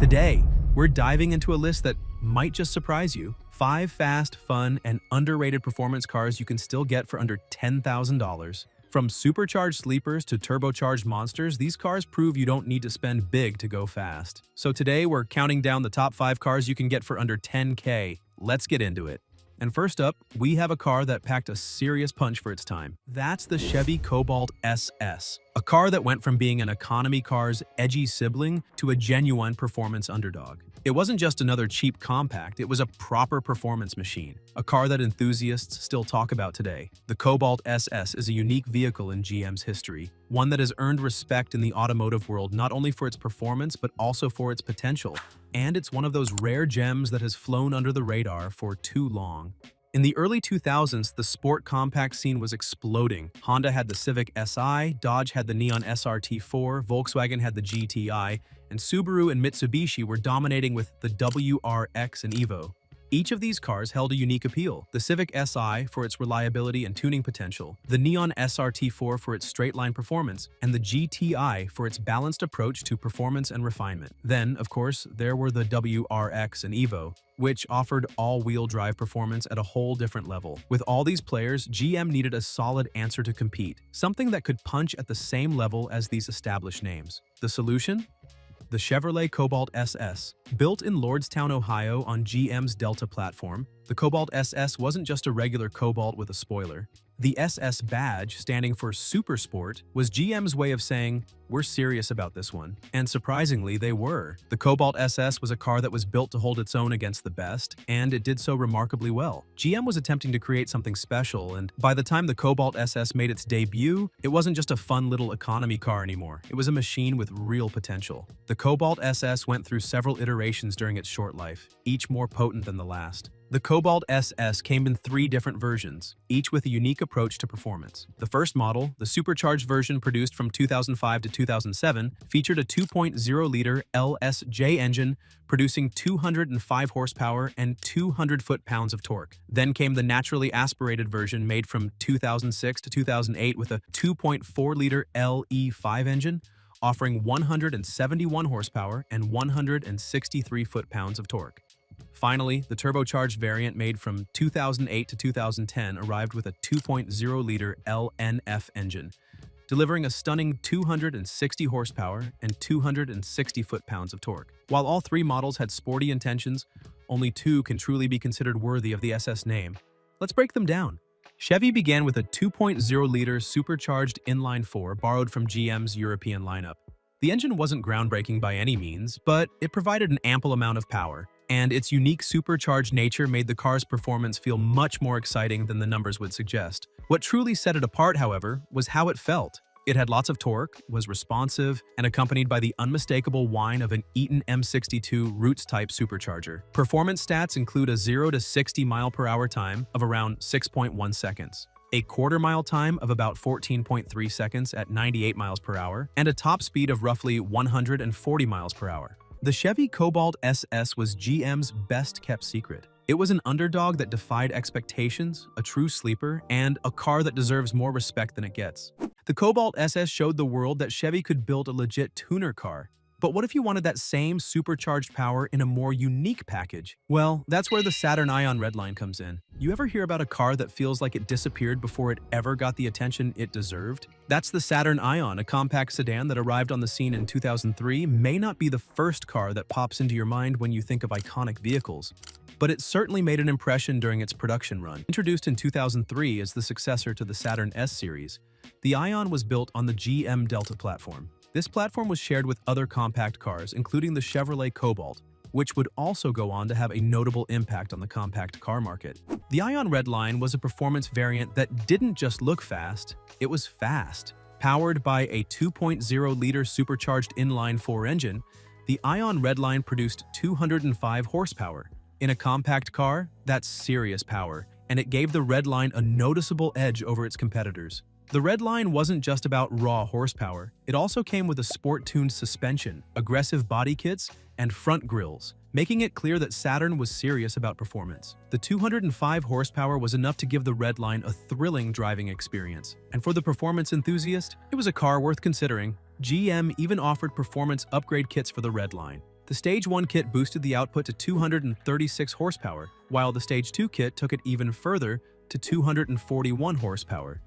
Today, we're diving into a list that might just surprise you. 5 fast, fun, and underrated performance cars you can still get for under $10,000. From supercharged sleepers to turbocharged monsters, these cars prove you don't need to spend big to go fast. So today, we're counting down the top 5 cars you can get for under $10K. Let's get into it. And first up, we have a car that packed a serious punch for its time. That's the Chevy Cobalt SS, a car that went from being an economy car's edgy sibling to a genuine performance underdog. It wasn't just another cheap compact, it was a proper performance machine, a car that enthusiasts still talk about today. The Cobalt SS is a unique vehicle in GM's history, one that has earned respect in the automotive world not only for its performance but also for its potential. And it's one of those rare gems that has flown under the radar for too long. In the early 2000s, the sport compact scene was exploding. Honda had the Civic Si, Dodge had the Neon SRT4, Volkswagen had the GTI, and Subaru and Mitsubishi were dominating with the WRX and Evo. Each of these cars held a unique appeal. The Civic Si for its reliability and tuning potential, the Neon SRT4 for its straight-line performance, and the GTI for its balanced approach to performance and refinement. Then, of course, there were the WRX and Evo, which offered all-wheel drive performance at a whole different level. With all these players, GM needed a solid answer to compete, something that could punch at the same level as these established names. The solution? The Chevrolet Cobalt SS. Built in Lordstown, Ohio on GM's Delta platform, the Cobalt SS wasn't just a regular Cobalt with a spoiler. The SS badge, standing for Super Sport, was GM's way of saying, "We're serious about this one." And surprisingly, they were. The Cobalt SS was a car that was built to hold its own against the best, and it did so remarkably well. GM was attempting to create something special, and by the time the Cobalt SS made its debut, it wasn't just a fun little economy car anymore. It was a machine with real potential. The Cobalt SS went through several iterations during its short life, each more potent than the last. The Cobalt SS came in 3 different versions, each with a unique approach to performance. The first model, the supercharged version produced from 2005 to 2007, featured a 2.0-liter LSJ engine producing 205 horsepower and 200 foot-pounds of torque. Then came the naturally aspirated version made from 2006 to 2008 with a 2.4-liter LE5 engine, offering 171 horsepower and 163 foot-pounds of torque. Finally, the turbocharged variant made from 2008 to 2010 arrived with a 2.0-liter LNF engine, delivering a stunning 260 horsepower and 260 foot-pounds of torque. While all 3 models had sporty intentions, only 2 can truly be considered worthy of the SS name. Let's break them down. Chevy began with a 2.0-liter supercharged inline-4 borrowed from GM's European lineup. The engine wasn't groundbreaking by any means, but it provided an ample amount of power, and its unique supercharged nature made the car's performance feel much more exciting than the numbers would suggest. What truly set it apart, however, was how it felt. It had lots of torque, was responsive, and accompanied by the unmistakable whine of an Eaton M62 Roots-type supercharger. Performance stats include a 0 to 60 mph time of around 6.1 seconds, a quarter-mile time of about 14.3 seconds at 98 mph, and a top speed of roughly 140 mph. The Chevy Cobalt SS was GM's best-kept secret. It was an underdog that defied expectations, a true sleeper, and a car that deserves more respect than it gets. The Cobalt SS showed the world that Chevy could build a legit tuner car. But what if you wanted that same supercharged power in a more unique package? Well, that's where the Saturn Ion Redline comes in. You ever hear about a car that feels like it disappeared before it ever got the attention it deserved? That's the Saturn Ion, a compact sedan that arrived on the scene in 2003, may not be the first car that pops into your mind when you think of iconic vehicles, but it certainly made an impression during its production run. Introduced in 2003 as the successor to the Saturn S series, the Ion was built on the GM Delta platform. This platform was shared with other compact cars, including the Chevrolet Cobalt, which would also go on to have a notable impact on the compact car market. The Ion Redline was a performance variant that didn't just look fast, it was fast. Powered by a 2.0-liter supercharged inline-4 engine, the Ion Redline produced 205 horsepower. In a compact car, that's serious power, and it gave the Redline a noticeable edge over its competitors. The Redline wasn't just about raw horsepower, it also came with a sport-tuned suspension, aggressive body kits, and front grills, making it clear that Saturn was serious about performance. The 205 horsepower was enough to give the Redline a thrilling driving experience, and for the performance enthusiast, it was a car worth considering. GM even offered performance upgrade kits for the Redline, The Stage 1 kit boosted the output to 236 horsepower, while the Stage 2 kit took it even further to 241 horsepower.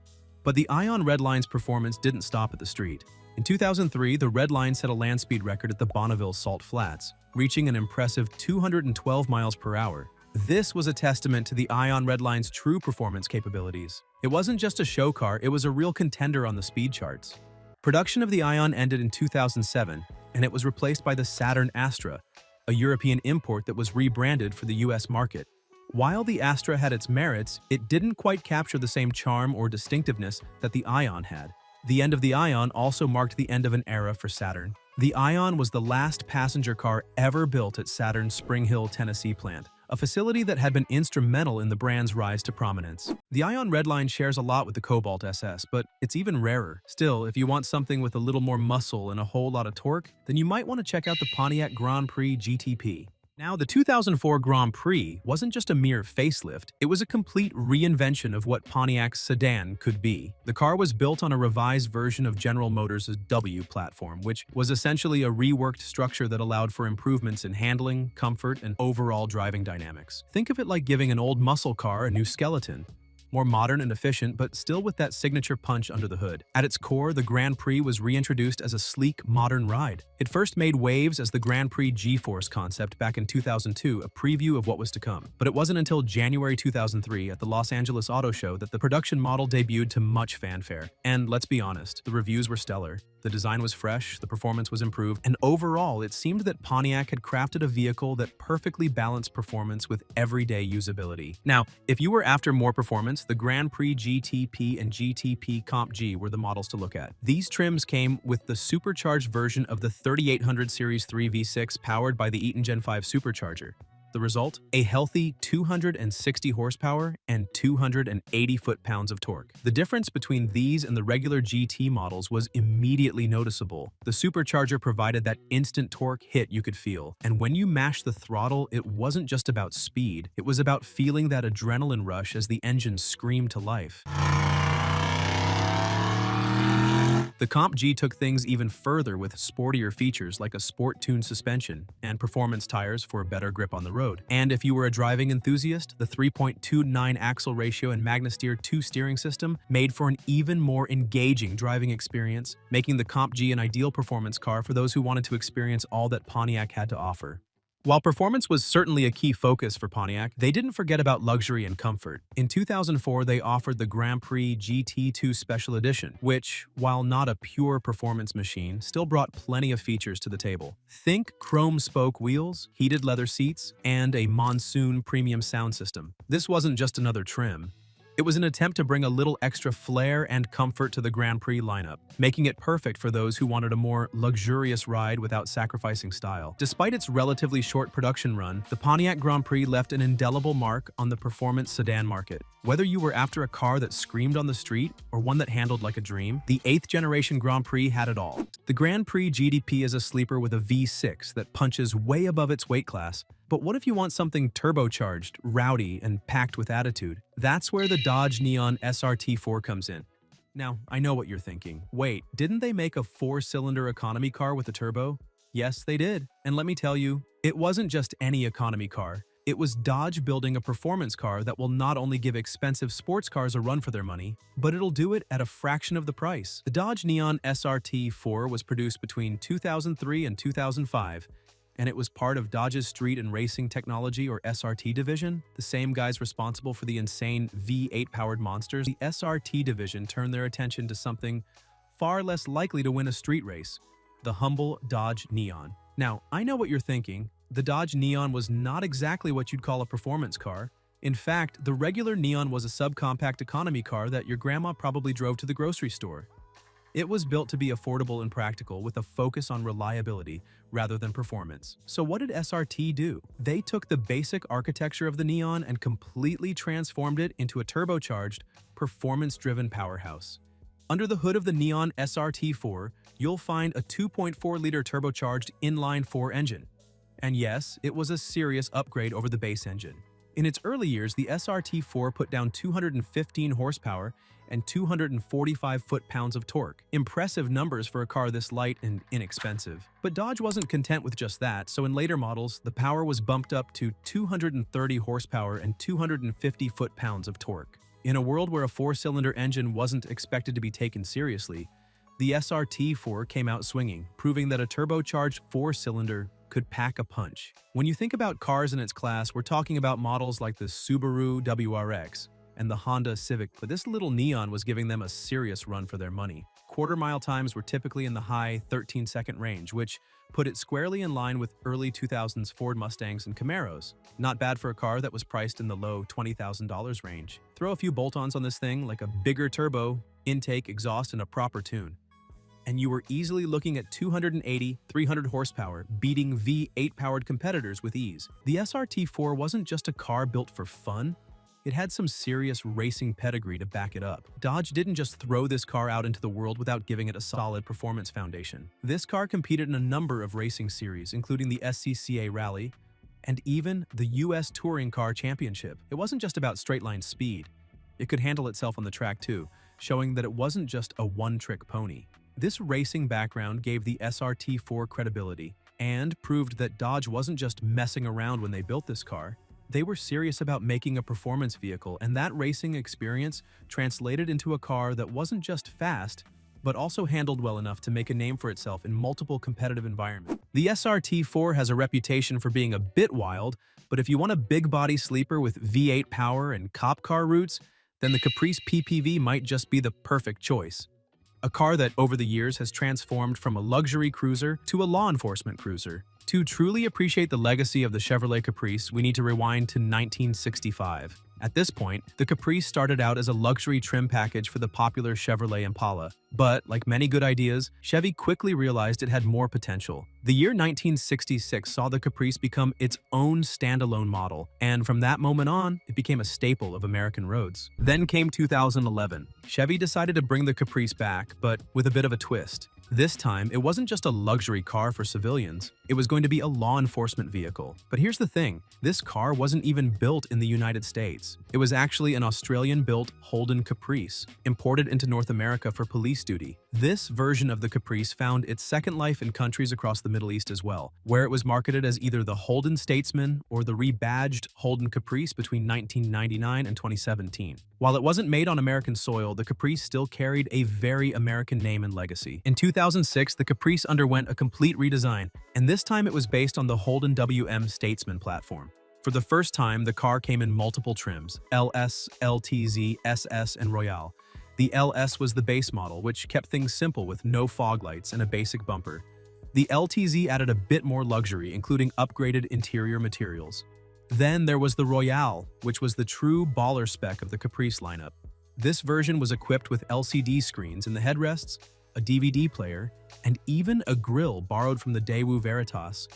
But the Ion Redline's performance didn't stop at the street. In 2003, the Redline set a land speed record at the Bonneville Salt Flats, reaching an impressive 212 miles per hour. This was a testament to the Ion Redline's true performance capabilities. It wasn't just a show car, it was a real contender on the speed charts. Production of the Ion ended in 2007, and it was replaced by the Saturn Astra, a European import that was rebranded for the US market. While the Astra had its merits, it didn't quite capture the same charm or distinctiveness that the Ion had. The end of the Ion also marked the end of an era for Saturn. The Ion was the last passenger car ever built at Saturn's Spring Hill, Tennessee plant, a facility that had been instrumental in the brand's rise to prominence. The Ion Redline shares a lot with the Cobalt SS, but it's even rarer. Still, if you want something with a little more muscle and a whole lot of torque, then you might want to check out the Pontiac Grand Prix GTP. Now, the 2004 Grand Prix wasn't just a mere facelift, it was a complete reinvention of what Pontiac's sedan could be. The car was built on a revised version of General Motors' W platform, which was essentially a reworked structure that allowed for improvements in handling, comfort, and overall driving dynamics. Think of it like giving an old muscle car a new skeleton. More modern and efficient, but still with that signature punch under the hood. At its core, the Grand Prix was reintroduced as a sleek, modern ride. It first made waves as the Grand Prix G-Force concept back in 2002, a preview of what was to come. But it wasn't until January 2003 at the Los Angeles Auto Show that the production model debuted to much fanfare. And let's be honest, the reviews were stellar. The design was fresh, the performance was improved, and overall, it seemed that Pontiac had crafted a vehicle that perfectly balanced performance with everyday usability. Now, if you were after more performance, the Grand Prix GTP and GTP Comp G were the models to look at. These trims came with the supercharged version of the 3800 Series 3 V6 powered by the Eaton Gen 5 supercharger. The result? A healthy 260 horsepower and 280 foot-pounds of torque. The difference between these and the regular GT models was immediately noticeable. The supercharger provided that instant torque hit you could feel, and when you mashed the throttle, it wasn't just about speed, it was about feeling that adrenaline rush as the engine screamed to life. The Comp G took things even further with sportier features like a sport-tuned suspension and performance tires for a better grip on the road. And if you were a driving enthusiast, the 3.29 axle ratio and MagnaSteer 2 steering system made for an even more engaging driving experience, making the Comp G an ideal performance car for those who wanted to experience all that Pontiac had to offer. While performance was certainly a key focus for Pontiac, they didn't forget about luxury and comfort. In 2004, they offered the Grand Prix GT2 Special Edition, which, while not a pure performance machine, still brought plenty of features to the table. Think chrome spoke wheels, heated leather seats, and a Monsoon premium sound system. This wasn't just another trim. It was an attempt to bring a little extra flair and comfort to the Grand Prix lineup, making it perfect for those who wanted a more luxurious ride without sacrificing style. Despite its relatively short production run, the Pontiac Grand Prix left an indelible mark on the performance sedan market. Whether you were after a car that screamed on the street or one that handled like a dream, the 8th generation Grand Prix had it all. The Grand Prix GTP is a sleeper with a V6 that punches way above its weight class. But what if you want something turbocharged, rowdy, and packed with attitude? That's where the Dodge Neon SRT4 comes in. Now, I know what you're thinking. Wait, didn't they make a 4-cylinder economy car with a turbo? Yes, they did. And let me tell you, it wasn't just any economy car. It was Dodge building a performance car that will not only give expensive sports cars a run for their money, but it'll do it at a fraction of the price. The Dodge Neon SRT4 was produced between 2003 and 2005, and it was part of Dodge's Street and Racing Technology, or SRT division, the same guys responsible for the insane V8-powered monsters. The SRT division turned their attention to something far less likely to win a street race: the humble Dodge Neon. Now, I know what you're thinking. The Dodge Neon was not exactly what you'd call a performance car. In fact, the regular Neon was a subcompact economy car that your grandma probably drove to the grocery store. It was built to be affordable and practical with a focus on reliability rather than performance. So what did SRT do? They took the basic architecture of the Neon and completely transformed it into a turbocharged, performance-driven powerhouse. Under the hood of the Neon SRT4, you'll find a 2.4-liter turbocharged inline-4 engine. And yes, it was a serious upgrade over the base engine. In its early years, the SRT4 put down 215 horsepower and 245 foot-pounds of torque. Impressive numbers for a car this light and inexpensive. But Dodge wasn't content with just that, so in later models, the power was bumped up to 230 horsepower and 250 foot-pounds of torque. In a world where a four-cylinder engine wasn't expected to be taken seriously, the SRT4 came out swinging, proving that a turbocharged four-cylinder could pack a punch. When you think about cars in its class, we're talking about models like the Subaru WRX and the Honda Civic, but this little neon was giving them a serious run for their money. Quarter-mile times were typically in the high 13-second range, which put it squarely in line with early 2000s Ford Mustangs and Camaros. Not bad for a car that was priced in the low $20,000 range. Throw a few bolt-ons on this thing, like a bigger turbo, intake, exhaust, and a proper tune, and you were easily looking at 280, 300 horsepower, beating V8-powered competitors with ease. The SRT4 wasn't just a car built for fun, it had some serious racing pedigree to back it up. Dodge didn't just throw this car out into the world without giving it a solid performance foundation. This car competed in a number of racing series, including the SCCA Rally and even the US Touring Car Championship. It wasn't just about straight-line speed. It could handle itself on the track too, showing that it wasn't just a one-trick pony. This racing background gave the SRT4 credibility and proved that Dodge wasn't just messing around when they built this car. They were serious about making a performance vehicle, and that racing experience translated into a car that wasn't just fast, but also handled well enough to make a name for itself in multiple competitive environments. The SRT4 has a reputation for being a bit wild, but if you want a big body sleeper with V8 power and cop car roots, then the Caprice PPV might just be the perfect choice. A car that over the years has transformed from a luxury cruiser to a law enforcement cruiser. To truly appreciate the legacy of the Chevrolet Caprice, we need to rewind to 1965. At this point, the Caprice started out as a luxury trim package for the popular Chevrolet Impala. But, like many good ideas, Chevy quickly realized it had more potential. The year 1966 saw the Caprice become its own standalone model, and from that moment on, it became a staple of American roads. Then came 2011. Chevy decided to bring the Caprice back, but with a bit of a twist. This time, it wasn't just a luxury car for civilians, it was going to be a law enforcement vehicle. But here's the thing, this car wasn't even built in the United States. It was actually an Australian-built Holden Caprice, imported into North America for police duty. This version of the Caprice found its second life in countries across the Middle East as well, where it was marketed as either the Holden Statesman or the rebadged Holden Caprice between 1999 and 2017. While it wasn't made on American soil, the Caprice still carried a very American name and legacy. In 2006, the Caprice underwent a complete redesign, and this time it was based on the Holden WM Statesman platform. For the first time, the car came in multiple trims: LS, LTZ, SS, and Royale. The LS was the base model, which kept things simple with no fog lights and a basic bumper. The LTZ added a bit more luxury, including upgraded interior materials. Then there was the Royale, which was the true baller spec of the Caprice lineup. This version was equipped with LCD screens in the headrests, a DVD player, and even a grille borrowed from the Daewoo Veritas.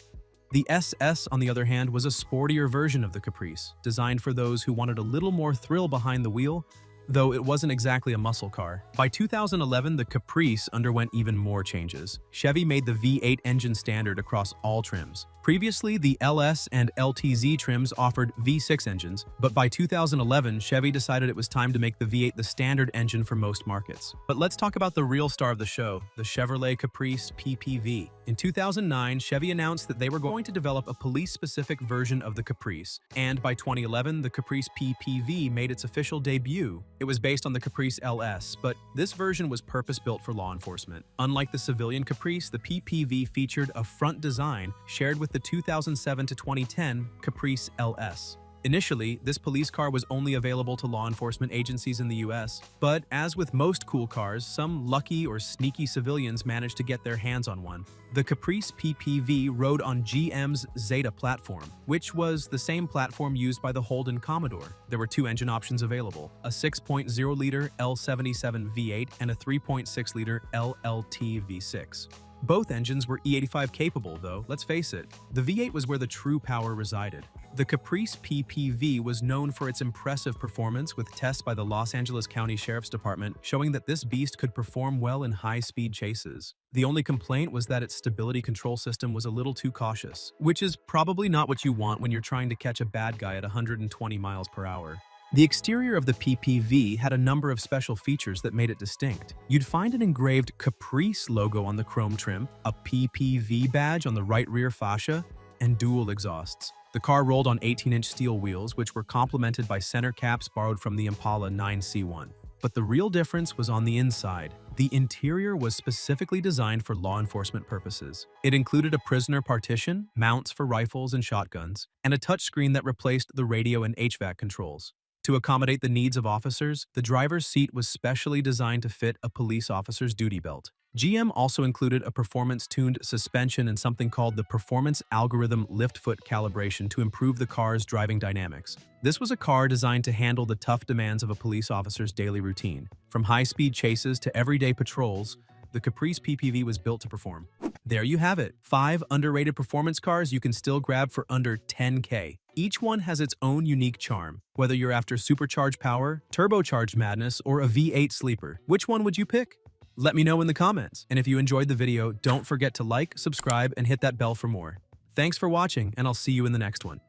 The SS, on the other hand, was a sportier version of the Caprice, designed for those who wanted a little more thrill behind the wheel, though it wasn't exactly a muscle car. By 2011, the Caprice underwent even more changes. Chevy made the V8 engine standard across all trims. Previously, the LS and LTZ trims offered V6 engines, but by 2011, Chevy decided it was time to make the V8 the standard engine for most markets. But let's talk about the real star of the show, the Chevrolet Caprice PPV. In 2009, Chevy announced that they were going to develop a police-specific version of the Caprice, and by 2011, the Caprice PPV made its official debut. It was based on the Caprice LS, but this version was purpose-built for law enforcement. Unlike the civilian Caprice, the PPV featured a front design shared with the 2007 to 2010 Caprice LS. Initially, this police car was only available to law enforcement agencies in the US, but as with most cool cars, some lucky or sneaky civilians managed to get their hands on one. The Caprice PPV rode on GM's Zeta platform, which was the same platform used by the Holden Commodore. There were two engine options available, a 6.0-liter L77 V8 and a 3.6-liter LLT V6. Both engines were E85 capable, though, let's face it, the V8 was where the true power resided. The Caprice PPV was known for its impressive performance, with tests by the Los Angeles County Sheriff's Department showing that this beast could perform well in high-speed chases. The only complaint was that its stability control system was a little too cautious, which is probably not what you want when you're trying to catch a bad guy at 120 miles per hour. The exterior of the PPV had a number of special features that made it distinct. You'd find an engraved Caprice logo on the chrome trim, a PPV badge on the right rear fascia, and dual exhausts. The car rolled on 18-inch steel wheels, which were complemented by center caps borrowed from the Impala 9C1. But the real difference was on the inside. The interior was specifically designed for law enforcement purposes. It included a prisoner partition, mounts for rifles and shotguns, and a touchscreen that replaced the radio and HVAC controls. To accommodate the needs of officers, the driver's seat was specially designed to fit a police officer's duty belt. GM also included a performance-tuned suspension and something called the Performance Algorithm Lift Foot Calibration to improve the car's driving dynamics. This was a car designed to handle the tough demands of a police officer's daily routine. From high-speed chases to everyday patrols, the Caprice PPV was built to perform. There you have it, 5 underrated performance cars you can still grab for under $10K. Each one has its own unique charm. Whether you're after supercharged power, turbocharged madness, or a V8 sleeper, which one would you pick? Let me know in the comments. And if you enjoyed the video, don't forget to like, subscribe, and hit that bell for more. Thanks for watching, and I'll see you in the next one.